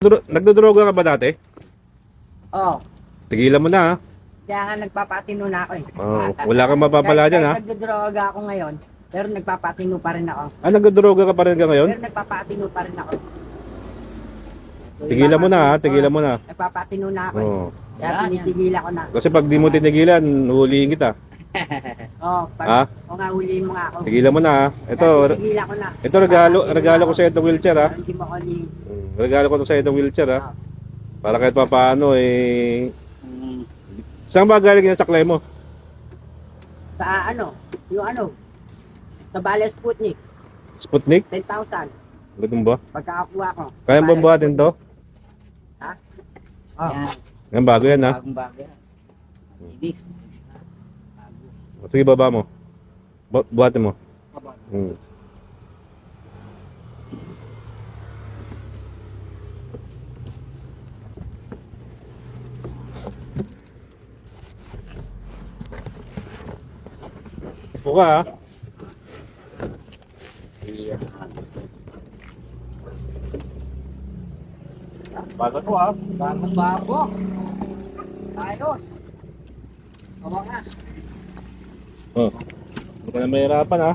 Nagdodroga ka ba dati? Oo. Tigilan mo na ha. Kaya nga nagpapatino na ako eh. Oh, wala kang mapapala dyan ha. Kahit nagdodroga ako ngayon, pero nagpapatino pa rin ako. Ah, nagdodroga ka pa rin ka ngayon? Pero nagpapatino pa rin ako. Tigilan mo na ha, tigilan mo na. Nagpapatino na ako eh. Oh. Kaya tinitigilan ko na. Kasi pag di mo tinigilan, huliin kita. Oo, Ha? o nga huliin mo nga ako. Tigilan mo na ha. Ito, Kaya tinigilan ko na. ito regalo ko sa itong wheelchair ha. Pero hindi mo ako huliin. Regalo ko to sa itong wheelchair ha. Para kahit pa paano eh. Saan ba galing yung saklay mo? Sa ano? Yung ano? Sa Bale Sputnik. Sputnik? 10,000. Ganun ba? Pagkakakuha ko. Kaya ba buhatin to? Ha? Oh. Yan bago yan ha. Bagong bago yan. Ibig. Sige, baba mo. Buhatin mo. Upo ka ha. Bago to ha. Bagong bago. Ayos. Kawangas. Oh. Hindi ka na mahirapan ha.